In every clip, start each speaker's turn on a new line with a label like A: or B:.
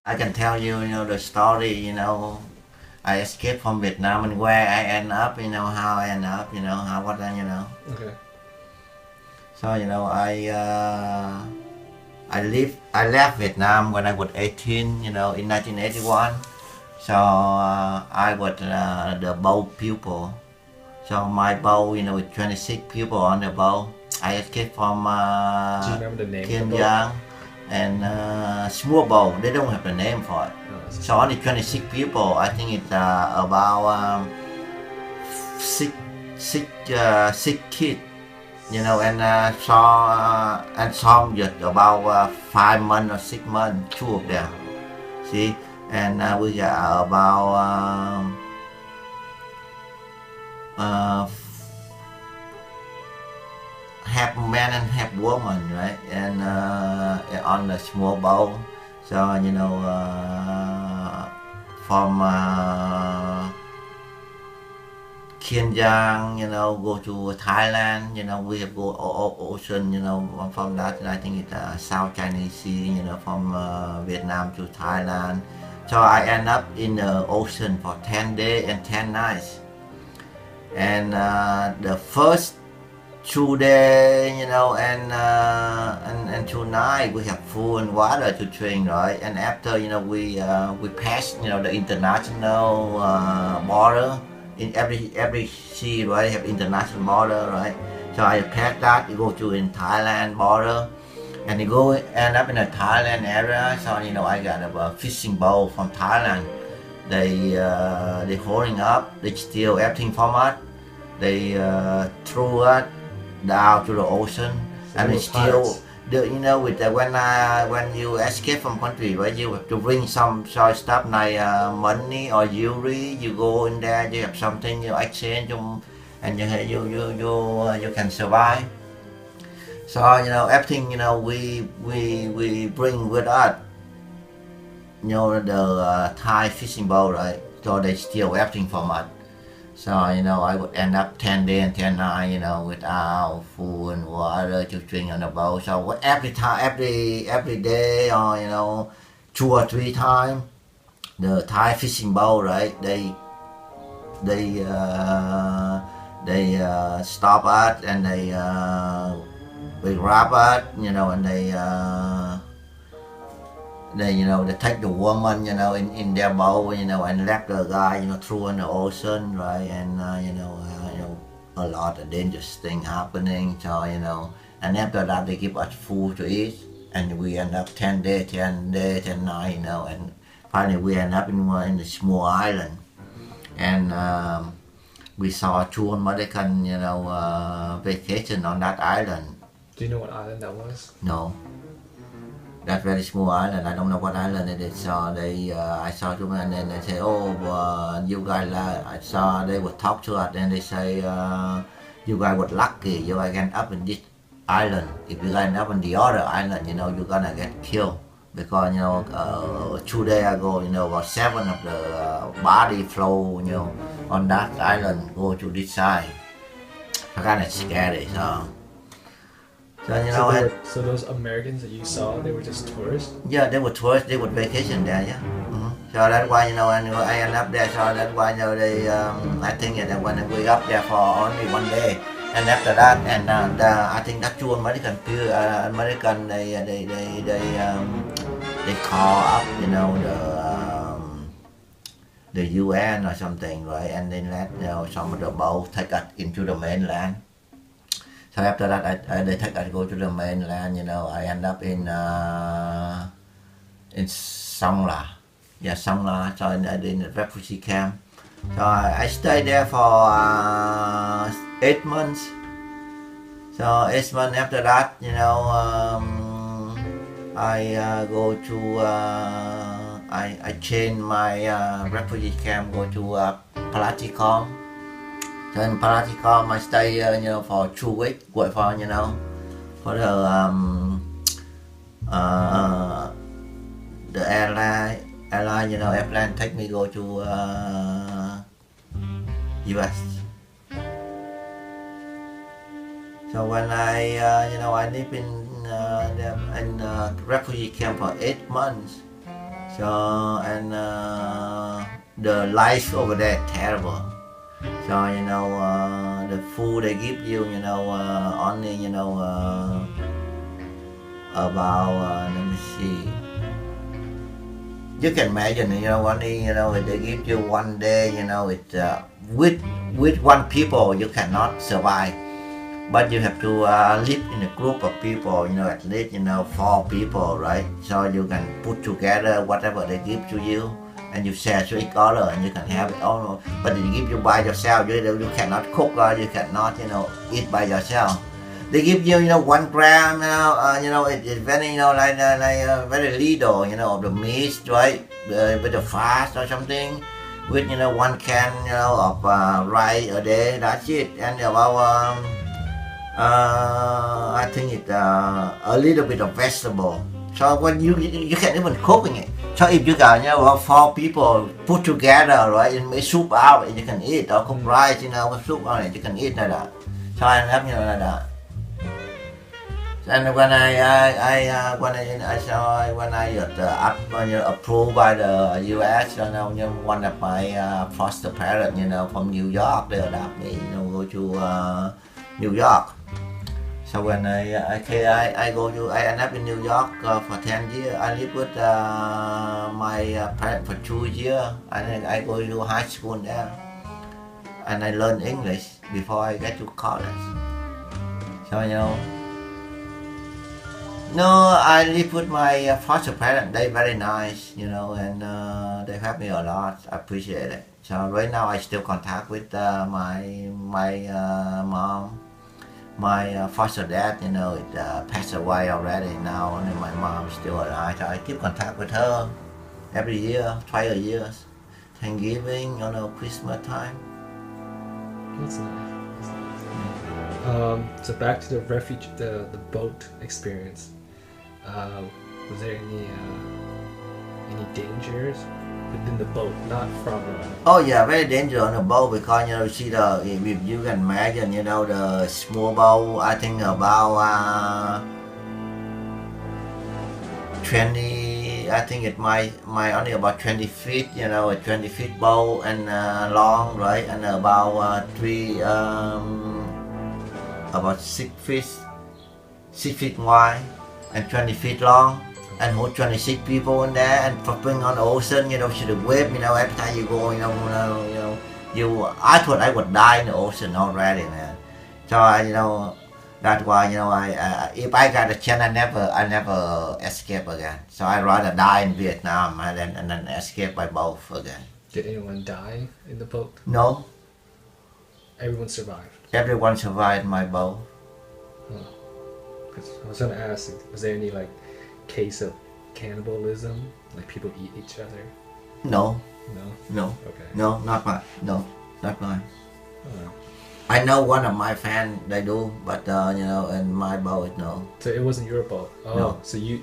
A: I can tell you, the story. I escaped from Vietnam and where I end up. How I end up. How what
B: Okay.
A: So I left Vietnam when I was 18. In 1981. So I was the boat pupil. So my boat, with 26 people on the boat. I escaped from
B: Do you remember the name of the
A: Kiên
B: boat?
A: Giang and small boat. They don't have the name for it.
B: Oh,
A: So only 26 people. I think it's about six kids. And some just about 5 months or 6 months. Two of them. See, and we got about half man and half woman, right? And on the small boat. So from Kiên Giang, go to Thailand. We have go ocean. From that I think it's South Chinese Sea. From Vietnam to Thailand. So I end up in the ocean for 10 days and 10 nights. And the first 2 days, and 2 nights we have food and water to drink, right? And after, we passed, the international border. In every sea, right, have international border, right? So I passed that. You go to in Thailand border, and you go end up in the Thailand area. So I got a fishing boat from Thailand. They holding up. They steal everything from us. They threw us down to the ocean,
B: So
A: and
B: they
A: they
B: were
A: still,
B: pirates.
A: with when you escape from country, right, you have to bring some stuff like money or jewelry. You go in there, you have something, you exchange them, and you can survive. So everything, we bring with us. The Thai fishing boat, right? So they steal everything from us. So I would end up 10 days and 10 nights, without food and water to drink on the boat. So every time, every day, or 2 or 3 times, the Thai fishing boat, right? They stop us, and they grab us, and they take the woman, in their boat, and left the guy, through in the ocean, right? And a lot of dangerous thing happening. So and after that they give us food to eat, and we end up 10 days, 10 nights, and finally we end up in a small island, and we saw two American, vacation on that island.
B: Do you know what island that was?
A: No. That very small island. I don't know what island it is. So I saw them, and then they say, "Oh, you guys." I saw they would talk to us, and they say, "You guys were lucky. You guys end up in this island. If you guys end up in the other island, you're gonna get killed because 2 days ago, about 7 of the body flow, on that island go to this side. Kind of scary. So
B: So those Americans that you saw, they were just tourists?
A: yeah, they were tourists. They would vacation there. Yeah. So that's why and I end up there. So that's why they I think that when we up there for only 1 day, and after that, and I think that two American American they call up the UN or something, right? And they let some of the boats take us into the mainland. So after that, they take us go to the mainland. I end up in Songla. Yeah, Songla. So in the refugee camp. So I stayed there for 8 months. So 8 months after that, I go to I change my refugee camp, go to Palaticom. So in Palaticom, I stay for 2 weeks, work for for the airline, airplane take me go to US. So when I live in refugee camp for 8 months. So and the life over there is terrible. So the food they give you, only about let me see. You can imagine, only they give you one day, it's with one people you cannot survive. But you have to live in a group of people, at least 4 people, right? So you can put together whatever they give to you, and you share to each other, and you can have it all. But if they give you by yourself, you cannot cook, or you cannot, eat by yourself. They give you, 1 gram, it's very, like very little, of the meat, right? With the fast or something, with 1 can, of rice a day. That's it, and about I think it's a little bit of vegetable. So when you can even cooking it. So if you got 4 people put together, right, and make soup out, and you can eat, or cook rice, with soup on it, you can eat like that. So I have like that. And when I got up approved by the U.S., one of my foster parents, from New York, they adopt me, go to New York. So when I go to, I end up in New York for 10 years. I live with my parents for 2 years. And I go to high school there, and I learn English before I get to college. So no, I live with my foster parents. They're very nice, and they help me a lot. I appreciate it. So right now I still contact with my mom. My foster dad, it passed away already now. Only my mom is still alive. So I keep contact with her every year, twice a year. Thanksgiving, Christmas time.
B: That's nice. So back to the boat experience. Was there any dangers within the boat, not from?
A: Oh yeah, very dangerous on the boat because you see if you can imagine, the small boat. I think about 20. I think it might only about 20 feet. A 20 feet boat and long, right, and about 3. About 6 feet wide and 20 feet long, and hold 26 people in there, and flipping on the ocean, to the wave, every time you go, I thought I would die in the ocean already, man. So that's why, if I got a chance, I never escape again. So I'd rather die in Vietnam and then escape by boat again.
B: Did anyone die in the boat?
A: No.
B: Everyone survived.
A: Everyone survived in my boat.
B: Because I was gonna ask, was there any case of cannibalism, like people eat each other?
A: No.
B: No. Okay.
A: No, not mine. No, not mine.
B: Oh.
A: I know one of my fans they do, but in my boat, no.
B: So it wasn't your boat. Oh,
A: no.
B: So you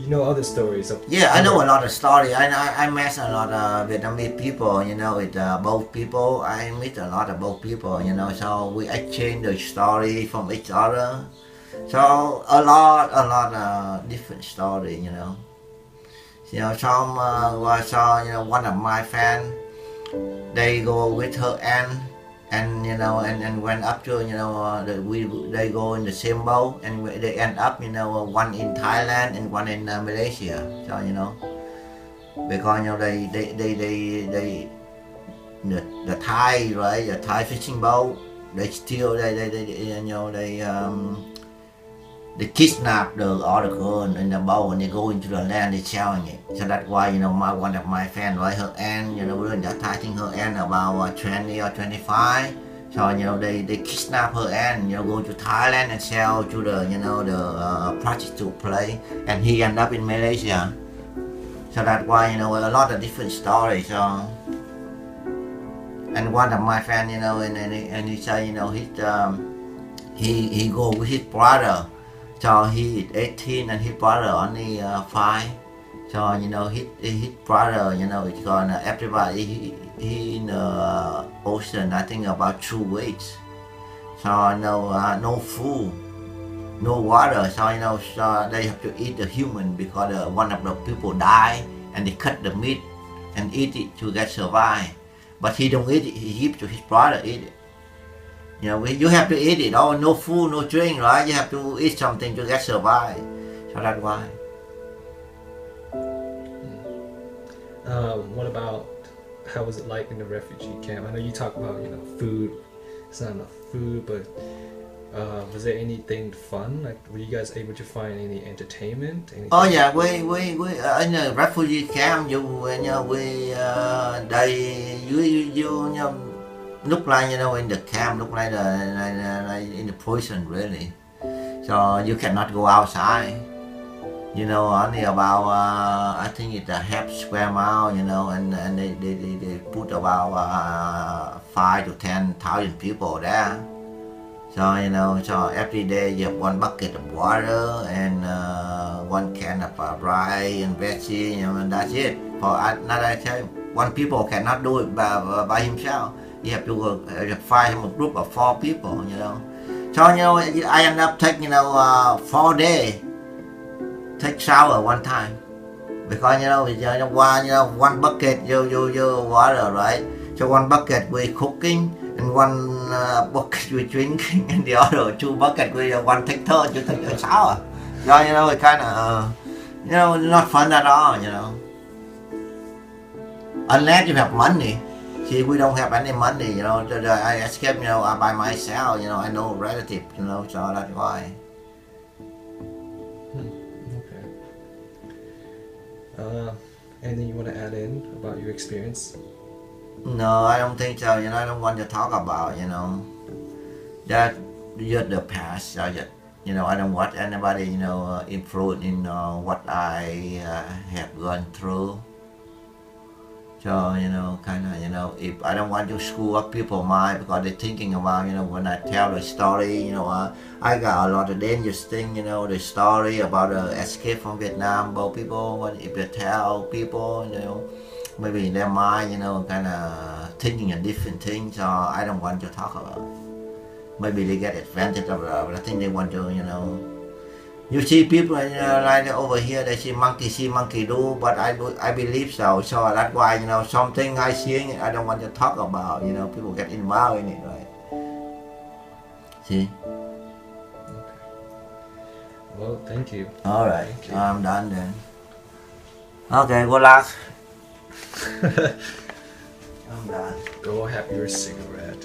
B: know other stories of.
A: Yeah, I know a lot of stories. I met a lot of Vietnamese people. With both people. I meet a lot of both people. So we exchange the story from each other. So a lot of different stories. Some one of my fans, they go with her aunt, and went up to they go in the same boat, and they end up one in Thailand and one in Malaysia. So because they the Thai, right, the Thai fishing boat, they steal they kidnap all the girl in the boat, and they go into the land, they selling it. So that's why one of my friends, right, her aunt, we're in that time, I think her aunt about 20 or 25. So they kidnap her aunt, go to Thailand and sell to the prostitute place, and he end up in Malaysia. So that's why a lot of different stories. So and one of my friends, and he say he go with his brother. So he is 18 and his brother only 5. So his brother, it's gonna everybody he in the ocean. I think about 2 weeks. So no food, no water. So so they have to eat the human because one of the people die and they cut the meat and eat it to get survive. But he don't eat it. He give to his brother eat it. You have to eat it. Oh, no food, no drink, right? You have to eat something to get survive. So that's why.
B: What about how was it like in the refugee camp? I know you talk about food. It's not enough food, but was there anything fun? Like, were you guys able to find any entertainment? Anything?
A: Oh yeah, we in the refugee camp. You look like in the camp, look like in the prison really. So you cannot go outside. Only about I think it's a half square mile. And they put about 5 to 10,000 people there. So so every day you have one bucket of water and one can of rice and veggie, and that's it. For another time, one people cannot do it by himself. You have to find a group of 4 people. So I end up taking 4 days. Take shower one time because one bucket you water, right? So one bucket we cooking and one bucket we drinking and the other 2 bucket we one take turn to take a shower. So it kind of not fun at all. Unless you have money. See, we don't have any money. I escape by myself. I know relatives. So that's why.
B: Anything you want to add in about your experience?
A: No, I don't think so. I don't want to talk about, that just the past. I don't want anybody, influence in what I have gone through. So, if I don't want to screw up people's mind because they're thinking about, when I tell the story, I got a lot of dangerous things, the story about the escape from Vietnam, both people, if they tell people, maybe in their mind, kind of thinking a different thing, so I don't want to talk about it. Maybe they get advantage of it, but I think they want to, you see people like over here, they see monkey do, but I believe so. So that's why, something I see, I don't want to talk about, people get involved in it, right? See?
B: Okay. Well, thank you.
A: All right, I'm done then. Okay, good luck. I'm done.
B: Go have your cigarette.